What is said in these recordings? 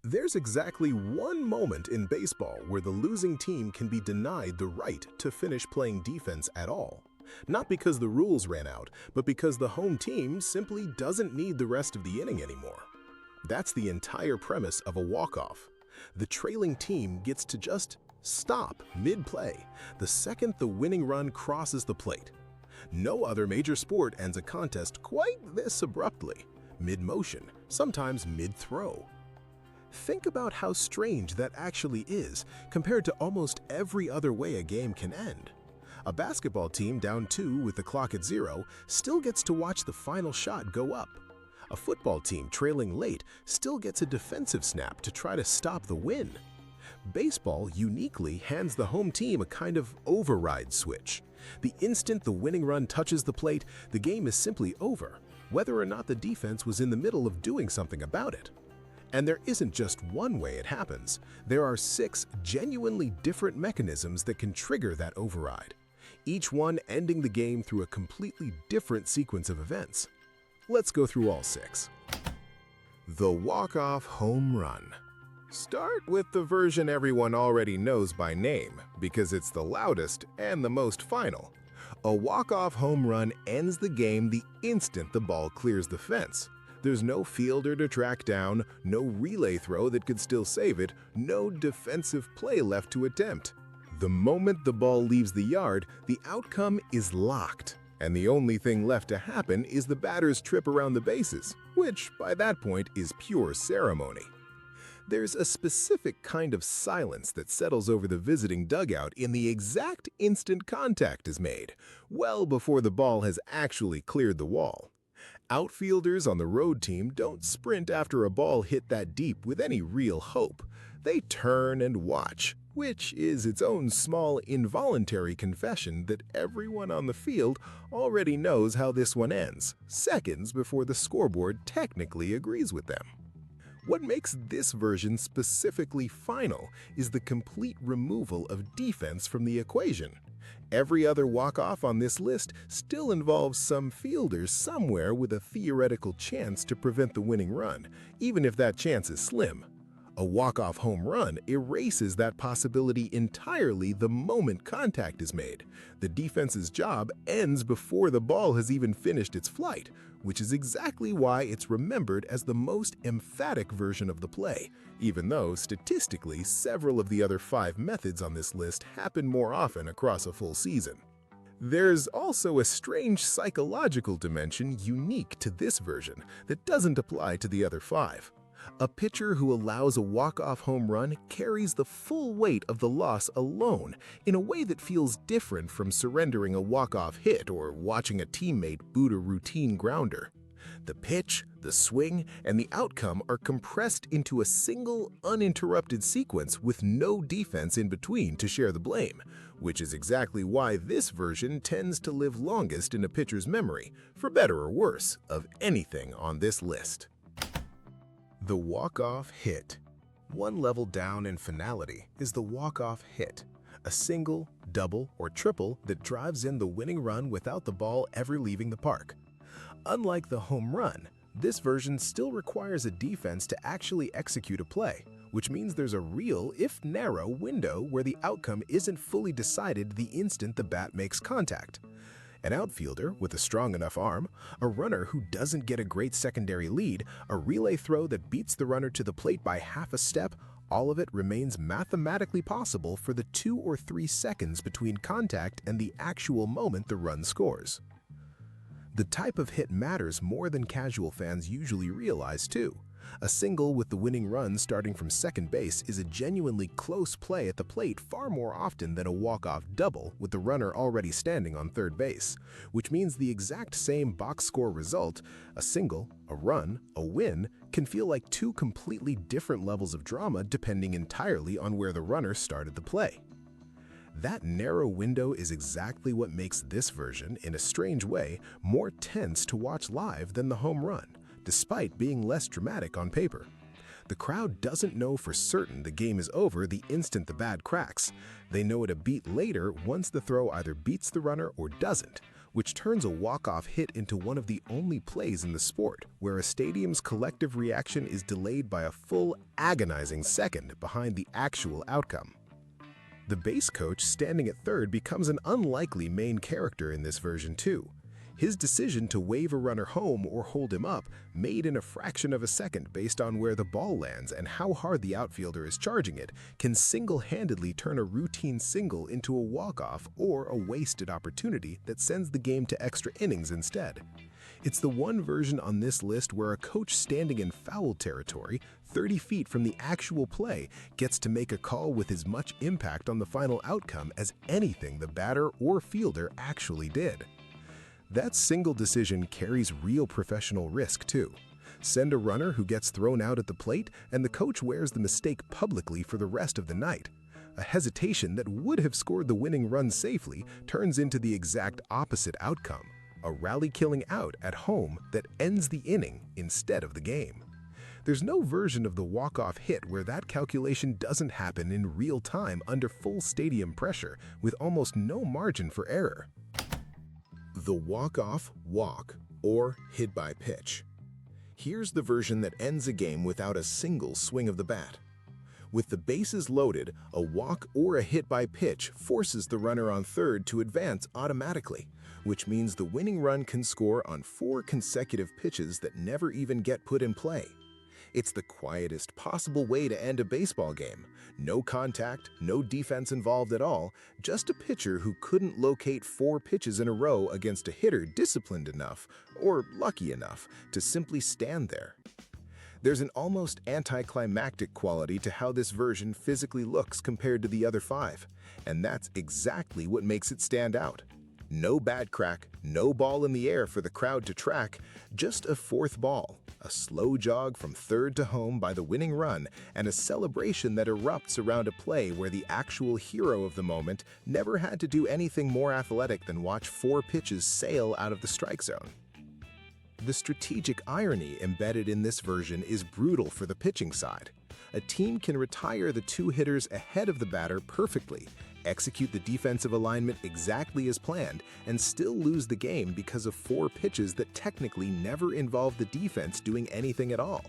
There's exactly one moment in baseball where the losing team can be denied the right to finish playing defense at all. Not because the rules ran out, but because the home team simply doesn't need the rest of the inning anymore. That's the entire premise of a walk-off. The trailing team gets to just stop mid-play the second the winning run crosses the plate. No other major sport ends a contest quite this abruptly, mid-motion, sometimes mid-throw. Think about how strange that actually is compared to almost every other way a game can end. A basketball team down 2 with the clock at 0 still gets to watch the final shot go up. A football team trailing late still gets a defensive snap to try to stop the win. Baseball uniquely hands the home team a kind of override switch. The instant the winning run touches the plate, the game is simply over, whether or not the defense was in the middle of doing something about it. And there isn't just one way it happens. There are 6 genuinely different mechanisms that can trigger that override, each one ending the game through a completely different sequence of events. Let's go through all 6. The walk-off home run. Start with the version everyone already knows by name because it's the loudest and the most final. A walk-off home run ends the game the instant the ball clears the fence. There's no fielder to track down, no relay throw that could still save it, no defensive play left to attempt. The moment the ball leaves the yard, the outcome is locked, and the only thing left to happen is the batter's trip around the bases, which by that point is pure ceremony. There's a specific kind of silence that settles over the visiting dugout in the exact instant contact is made, well before the ball has actually cleared the wall. Outfielders on the road team don't sprint after a ball hit that deep with any real hope. They turn and watch, which is its own small involuntary confession that everyone on the field already knows how this one ends, seconds before the scoreboard technically agrees with them. What makes this version specifically final is the complete removal of defense from the equation. Every other walk-off on this list still involves some fielders somewhere with a theoretical chance to prevent the winning run, even if that chance is slim. A walk-off home run erases that possibility entirely the moment contact is made. The defense's job ends before the ball has even finished its flight, which is exactly why it's remembered as the most emphatic version of the play, even though statistically several of the other 5 methods on this list happen more often across a full season. There's also a strange psychological dimension unique to this version that doesn't apply to the other 5. A pitcher who allows a walk-off home run carries the full weight of the loss alone in a way that feels different from surrendering a walk-off hit or watching a teammate boot a routine grounder. The pitch, the swing, and the outcome are compressed into a single, uninterrupted sequence with no defense in between to share the blame, which is exactly why this version tends to live longest in a pitcher's memory, for better or worse, of anything on this list. The walk-off hit. One level down in finality is the walk-off hit, a single, double, or triple that drives in the winning run without the ball ever leaving the park. Unlike the home run, this version still requires a defense to actually execute a play, which means there's a real, if narrow, window where the outcome isn't fully decided the instant the bat makes contact. An outfielder with a strong enough arm, a runner who doesn't get a great secondary lead, a relay throw that beats the runner to the plate by half a step, all of it remains mathematically possible for the 2 or 3 seconds between contact and the actual moment the run scores. The type of hit matters more than casual fans usually realize, too. A single with the winning run starting from second base is a genuinely close play at the plate far more often than a walk-off double with the runner already standing on third base, which means the exact same box score result, a single, a run, a win, can feel like 2 completely different levels of drama depending entirely on where the runner started the play. That narrow window is exactly what makes this version, in a strange way, more tense to watch live than the home run, despite being less dramatic on paper. The crowd doesn't know for certain the game is over the instant the bat cracks. They know it a beat later once the throw either beats the runner or doesn't, which turns a walk-off hit into one of the only plays in the sport where a stadium's collective reaction is delayed by a full, agonizing second behind the actual outcome. The base coach standing at third becomes an unlikely main character in this version too. His decision to wave a runner home or hold him up, made in a fraction of a second based on where the ball lands and how hard the outfielder is charging it, can single-handedly turn a routine single into a walk-off or a wasted opportunity that sends the game to extra innings instead. It's the one version on this list where a coach standing in foul territory, 30 feet from the actual play, gets to make a call with as much impact on the final outcome as anything the batter or fielder actually did. That single decision carries real professional risk too. Send a runner who gets thrown out at the plate, and the coach wears the mistake publicly for the rest of the night. A hesitation that would have scored the winning run safely turns into the exact opposite outcome, a rally-killing out at home that ends the inning instead of the game. There's no version of the walk-off hit where that calculation doesn't happen in real time under full stadium pressure with almost no margin for error. The walk-off walk, or hit by pitch. Here's the version that ends a game without a single swing of the bat. With the bases loaded, a walk or a hit by pitch forces the runner on third to advance automatically, which means the winning run can score on 4 consecutive pitches that never even get put in play. It's the quietest possible way to end a baseball game. No contact, no defense involved at all, just a pitcher who couldn't locate 4 pitches in a row against a hitter disciplined enough, or lucky enough, to simply stand there. There's an almost anticlimactic quality to how this version physically looks compared to the other 5, and that's exactly what makes it stand out. No bad crack, no ball in the air for the crowd to track, just a 4th ball, a slow jog from third to home by the winning run, and a celebration that erupts around a play where the actual hero of the moment never had to do anything more athletic than watch 4 pitches sail out of the strike zone. The strategic irony embedded in this version is brutal for the pitching side. A team can retire the 2 hitters ahead of the batter perfectly, execute the defensive alignment exactly as planned, and still lose the game because of 4 pitches that technically never involve the defense doing anything at all.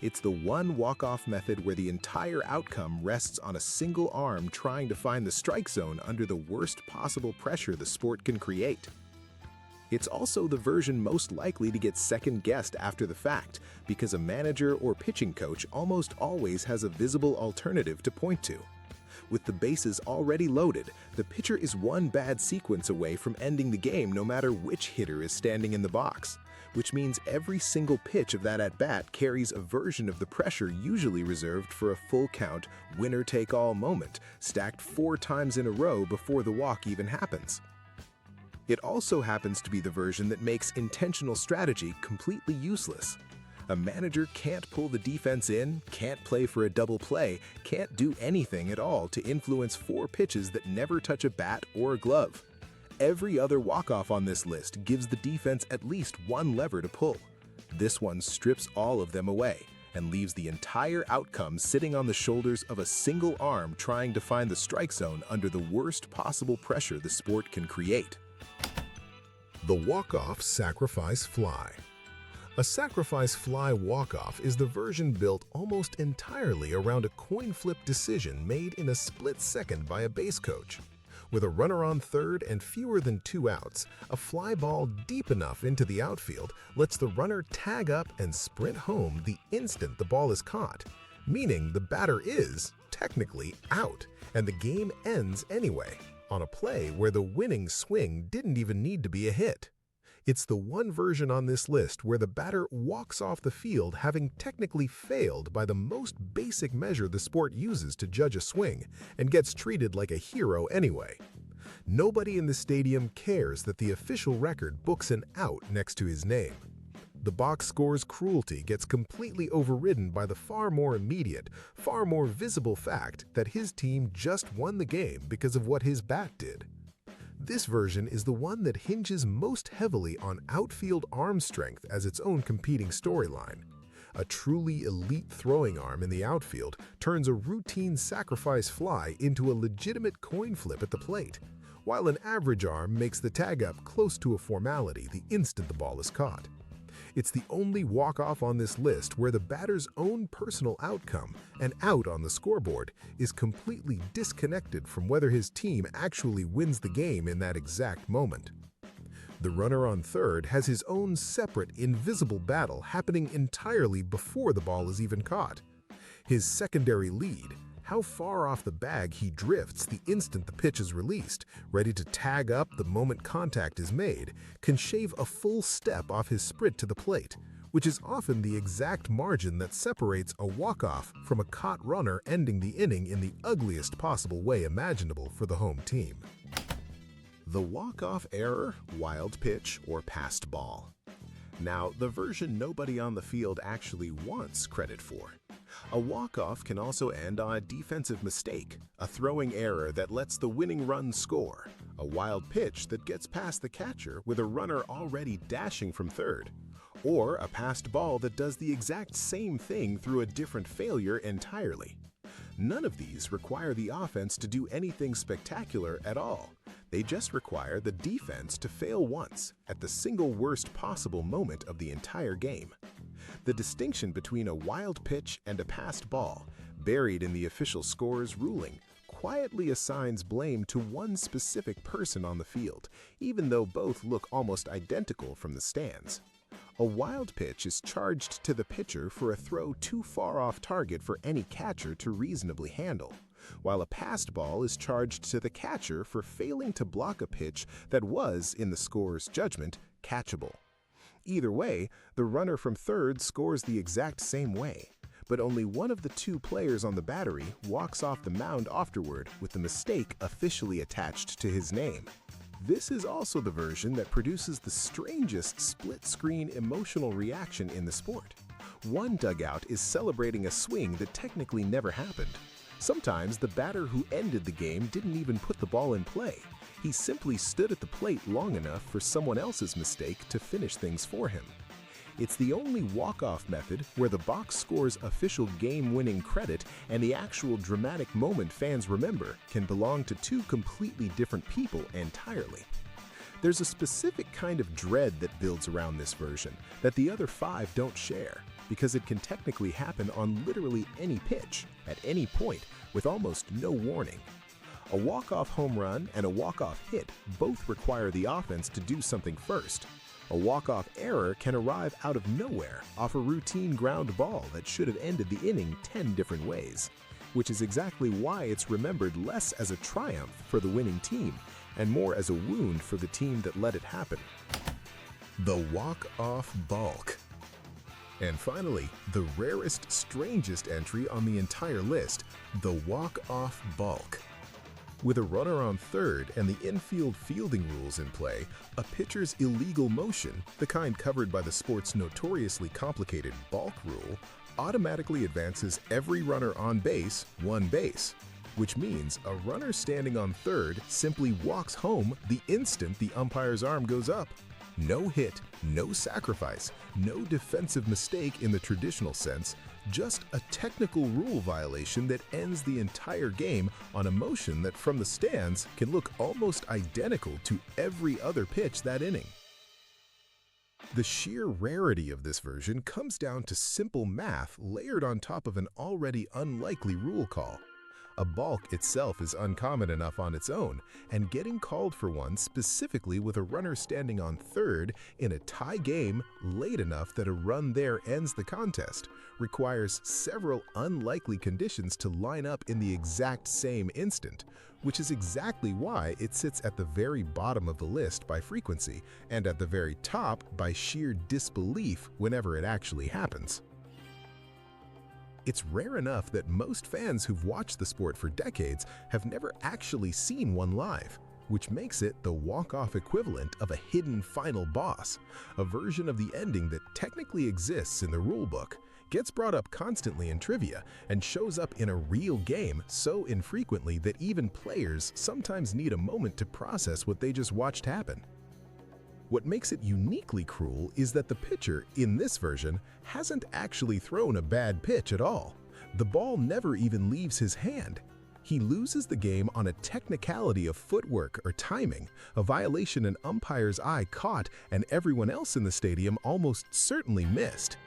It's the one walk-off method where the entire outcome rests on a single arm trying to find the strike zone under the worst possible pressure the sport can create. It's also the version most likely to get second-guessed after the fact, because a manager or pitching coach almost always has a visible alternative to point to. With the bases already loaded, the pitcher is one bad sequence away from ending the game no matter which hitter is standing in the box, which means every single pitch of that at-bat carries a version of the pressure usually reserved for a full-count, winner-take-all moment, stacked 4 times in a row before the walk even happens. It also happens to be the version that makes intentional strategy completely useless. A manager can't pull the defense in, can't play for a double play, can't do anything at all to influence 4 pitches that never touch a bat or a glove. Every other walk-off on this list gives the defense at least one lever to pull. This one strips all of them away and leaves the entire outcome sitting on the shoulders of a single arm trying to find the strike zone under the worst possible pressure the sport can create. The walk-off sacrifice fly. A sacrifice fly walk-off is the version built almost entirely around a coin flip decision made in a split second by a base coach. With a runner on third and fewer than 2 outs, a fly ball deep enough into the outfield lets the runner tag up and sprint home the instant the ball is caught, meaning the batter is, technically, out, and the game ends anyway, on a play where the winning swing didn't even need to be a hit. It's the one version on this list where the batter walks off the field having technically failed by the most basic measure the sport uses to judge a swing and gets treated like a hero anyway. Nobody in the stadium cares that the official record books an out next to his name. The box score's cruelty gets completely overridden by the far more immediate, far more visible fact that his team just won the game because of what his bat did. This version is the one that hinges most heavily on outfield arm strength as its own competing storyline. A truly elite throwing arm in the outfield turns a routine sacrifice fly into a legitimate coin flip at the plate. while an average arm makes the tag-up close to a formality the instant the ball is caught. It's the only walk-off on this list where the batter's own personal outcome, an out on the scoreboard, is completely disconnected from whether his team actually wins the game in that exact moment. The runner on third has his own separate, invisible battle happening entirely before the ball is even caught. His secondary lead, how far off the bag he drifts the instant the pitch is released, ready to tag up the moment contact is made, can shave a full step off his sprint to the plate, which is often the exact margin that separates a walk-off from a caught runner ending the inning in the ugliest possible way imaginable for the home team. The walk-off error, wild pitch, or passed ball. Now, the version nobody on the field actually wants credit for. A walk-off can also end on a defensive mistake, a throwing error that lets the winning run score, a wild pitch that gets past the catcher with a runner already dashing from third, or a passed ball that does the exact same thing through a different failure entirely. None of these require the offense to do anything spectacular at all. They just require the defense to fail once at the single worst possible moment of the entire game. The distinction between a wild pitch and a passed ball, buried in the official scorer's ruling, quietly assigns blame to one specific person on the field, even though both look almost identical from the stands. A wild pitch is charged to the pitcher for a throw too far off target for any catcher to reasonably handle, while a passed ball is charged to the catcher for failing to block a pitch that was, in the scorer's judgment, catchable. Either way, the runner from third scores the exact same way, but only one of the two players on the battery walks off the mound afterward with the mistake officially attached to his name. This is also the version that produces the strangest split-screen emotional reaction in the sport. One dugout is celebrating a swing that technically never happened. Sometimes the batter who ended the game didn't even put the ball in play. He simply stood at the plate long enough for someone else's mistake to finish things for him. It's the only walk-off method where the box score's official game-winning credit and the actual dramatic moment fans remember can belong to two completely different people entirely. There's a specific kind of dread that builds around this version that the other five don't share, because it can technically happen on literally any pitch, at any point, with almost no warning. A walk-off home run and a walk-off hit both require the offense to do something first. A walk-off error can arrive out of nowhere off a routine ground ball that should have ended the inning 10 different ways, which is exactly why it's remembered less as a triumph for the winning team and more as a wound for the team that let it happen. The walk-off balk. And finally, the rarest, strangest entry on the entire list, the walk-off balk. With a runner on third and the infield fielding rules in play, a pitcher's illegal motion, the kind covered by the sport's notoriously complicated balk rule, automatically advances every runner on base one base, which means a runner standing on third simply walks home the instant the umpire's arm goes up. No hit, no sacrifice, no defensive mistake in the traditional sense, just a technical rule violation that ends the entire game on a motion that from the stands can look almost identical to every other pitch that inning. The sheer rarity of this version comes down to simple math layered on top of an already unlikely rule call. A balk itself is uncommon enough on its own, and getting called for one specifically with a runner standing on third in a tie game late enough that a run there ends the contest requires several unlikely conditions to line up in the exact same instant, which is exactly why it sits at the very bottom of the list by frequency and at the very top by sheer disbelief whenever it actually happens. It's rare enough that most fans who've watched the sport for decades have never actually seen one live, which makes it the walk-off equivalent of a hidden final boss, a version of the ending that technically exists in the rulebook, gets brought up constantly in trivia, and shows up in a real game so infrequently that even players sometimes need a moment to process what they just watched happen. What makes it uniquely cruel is that the pitcher, in this version, hasn't actually thrown a bad pitch at all. The ball never even leaves his hand. He loses the game on a technicality of footwork or timing, a violation an umpire's eye caught and everyone else in the stadium almost certainly missed.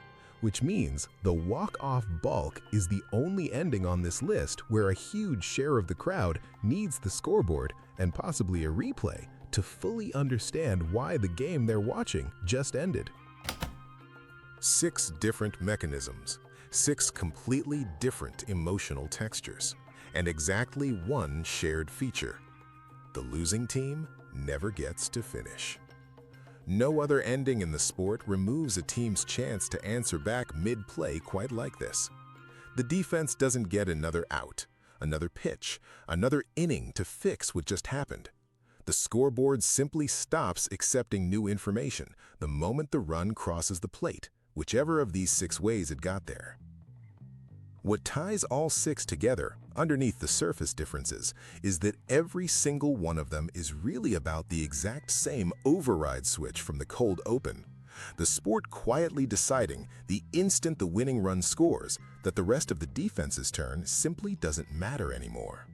Which means the walk-off balk is the only ending on this list where a huge share of the crowd needs the scoreboard and possibly a replay to fully understand why the game they're watching just ended. 6 different mechanisms, 6 completely different emotional textures, and exactly one shared feature. The losing team never gets to finish. No other ending in the sport removes a team's chance to answer back mid-play quite like this. The defense doesn't get another out, another pitch, another inning to fix what just happened. The scoreboard simply stops accepting new information the moment the run crosses the plate, whichever of these 6 ways it got there. What ties all 6 together, underneath the surface differences, is that every single one of them is really about the exact same override switch from the cold open. The sport quietly deciding, the instant the winning run scores, that the rest of the defense's turn simply doesn't matter anymore.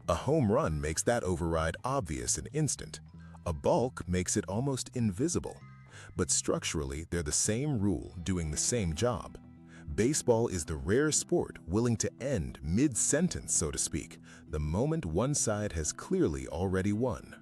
A home run makes that override obvious and instant. A balk makes it almost invisible. But structurally, they're the same rule doing the same job. Baseball is the rare sport willing to end mid-sentence, so to speak, the moment one side has clearly already won.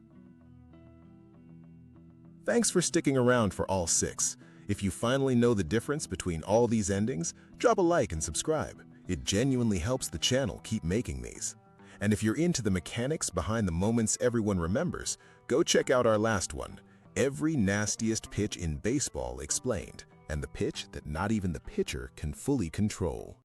Thanks for sticking around for all 6. If you finally know the difference between all these endings, drop a like and subscribe. It genuinely helps the channel keep making these. And if you're into the mechanics behind the moments everyone remembers, go check out our last one, Every Nastiest Pitch in Baseball Explained, and the pitch that not even the pitcher can fully control.